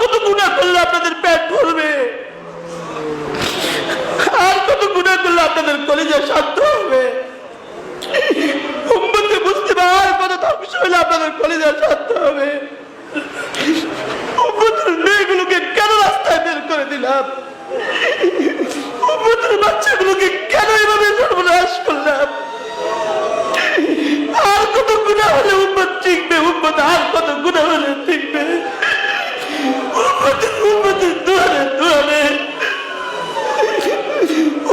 কত গুনাহ করলে আপনাদের পেট ভরবে? আর কত গুনাহ করলে আপনাদের কলিজা শান্ত হবে? উম্মতকে বুঝতে আর কত ধ্বংস হলে আপনাদের কলিজা শান্ত হবে? উম্মতের মেয়েগুলোকে কেন রাস্তায় বের করে দিলাম? উম্মতের বাচ্চাগুলোকে কেন এভাবে সর্বনাশ করলাম? আর কত গুনাহ হলে উম্মত টিকবে? উম্মত আর কত গুনাহ হলে টিকবে? উম্মতের দুয়ারে দুয়ারে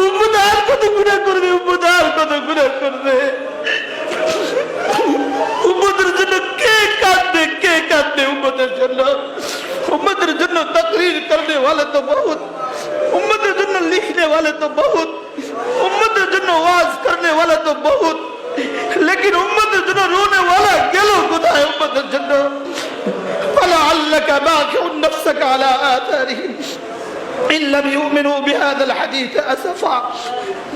উম্মত আর কত গুনাহ করবে? উম্মত আর কত গুনাহ করবে? উম্মতের জন্য কে কাঁদবে? কে কাঁদবে উম্মতের জন্য? उम्मत जन्नो तकरीर करने वाले तो बहुत, उम्मत जन्नो लिखने वाले तो बहुत, उम्मत जन्नो वाज करने वाला तो बहुत, लेकिन उम्मत जन्नो रोने वाला गेलो खुदा है उम्मत जन्नो फला अल्लका बाखिउन नफ्सका अला आथारिहिम इन लम युमिनु बिहादाल हदीस असफा।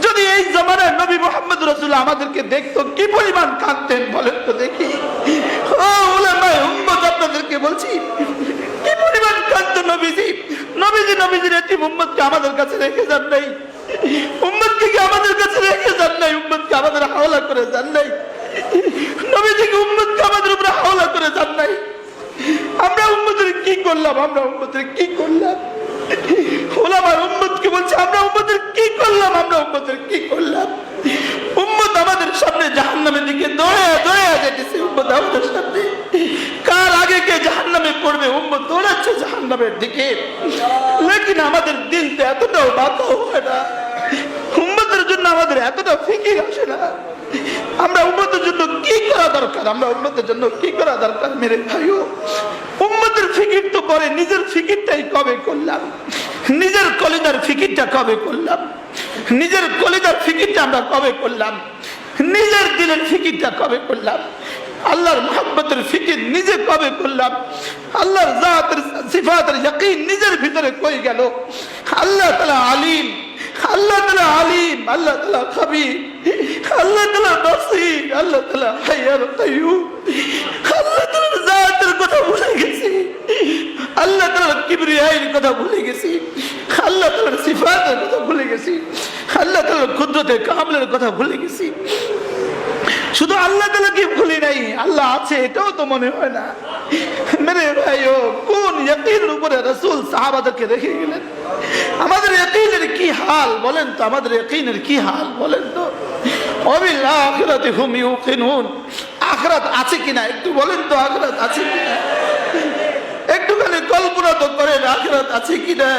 যদি এই জামানায় নবী মুহাম্মদ রাসূলুল্লাহ আমাদেরকে দেখতো কি পরিমাণ কাঁদতেন বলেন তো দেখি। ও উলামা উম্মত আপনাদেরকে বলছি কি পরিমাণ কাঁদতো নবীজি। নবীজির এতিম উম্মতকে আমাদের কাছে রেখে যান নাই, উম্মতকে কি আমাদের কাছে রেখে যান নাই, উম্মতকে আমাদের হাওলা করে যান নাই, নবীজিকে উম্মতকে আমাদের উপরে হাওলা করে যান নাই। আমরা উম্মতের কি করলাম? আমরা উম্মতের কি করলাম? ওলামা উম্মতকে বলছে আমরা উম্মতের কি করলাম? আমরা উম্মতের কি করলাম? উম্মত আমাদের সামনে জাহান্নামের দিকে দৌড়ে দৌড়ে যেতেছে। উম্মত আমাদের সামনে কার আগে কে জাহান্নামে পড়বে? উম্মত দৌড়াচ্ছে জাহান্নামের দিকে। লেকিন আমাদের দিল তো এতটাও বাঁকা হয় না, উম্মতের জন্য আমাদের এতটা ফিকির আসে না। আমরা উম্মতের জন্য কি করা দরকার? আমরা উম্মতের জন্য কি করা দরকার মেরে ভাইও? উম্মতের ফিকির তো পরে, নিজের ফিকিরটাই কবে করলাম? নিজের কলিজার ফিকিরটা কবে করলাম? নিজের কলিজার ফিকিরটা আমরা কবে করলাম? নিজের দিলের ফিকিরটা কবে করলাম? আল্লাহর মুহাব্বতের ফিকির নিজে কবে করলাম? আল্লাহর জাতের সিফাতের ইয়াকিন নিজের ভিতরে কই গেল? আল্লাহ তাআলা আলিম, আল্লাহ তাআলা আলিম, আল্লাহ তাআলা খবীর, আল্লাহ তাআলা বাসীর, আল্লাহ তাআলা হাইয়ুল কাইয়ুম। আল্লাহ তাআলার জাতের কথা ভুলে গেছি, আল্লাহ তাআলার কিবরিয়ার কথা ভুলে গেছি, আল্লাহ তাআলার সিফাতের কথা ভুলে গেছি, আল্লাহ তাআলার কুদরতে কামিলের কথা ভুলে গেছি। শুধু আল্লাহ তাআলাকে ভুলি নাই, আল্লাহ আছে এটাও তো মনে হয় না মেরে ভাইও। কোন ইয়াকিনের উপরে রাসূল সাহাবাদেরকে রেখে গেলেন? আমাদের ইয়াকিনের কি হাল বলেন তো? আমাদের ইয়াকিনের কি হাল বলেন তো? ওয়াবিল আখিরাতি হুম ইউকিনুন। আখিরাত আছে কিনা একটু বলেন তো? আখিরাত আছে কিনা একটুখানি কল্পনা তো করেন, আখিরাত আছে কিনা?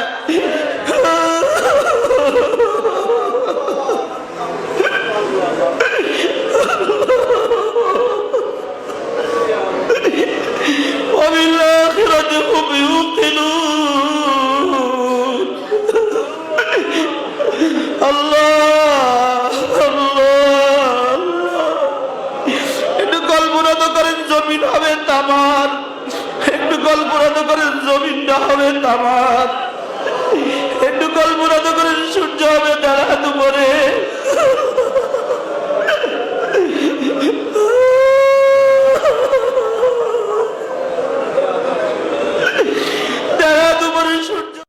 وبالآخرة هم يوقنون। الله الله একটু কল্পনা তো করেন জমিন হবে তামার, একটু কল্পনা তো করেন জমিনটা হবে তামার।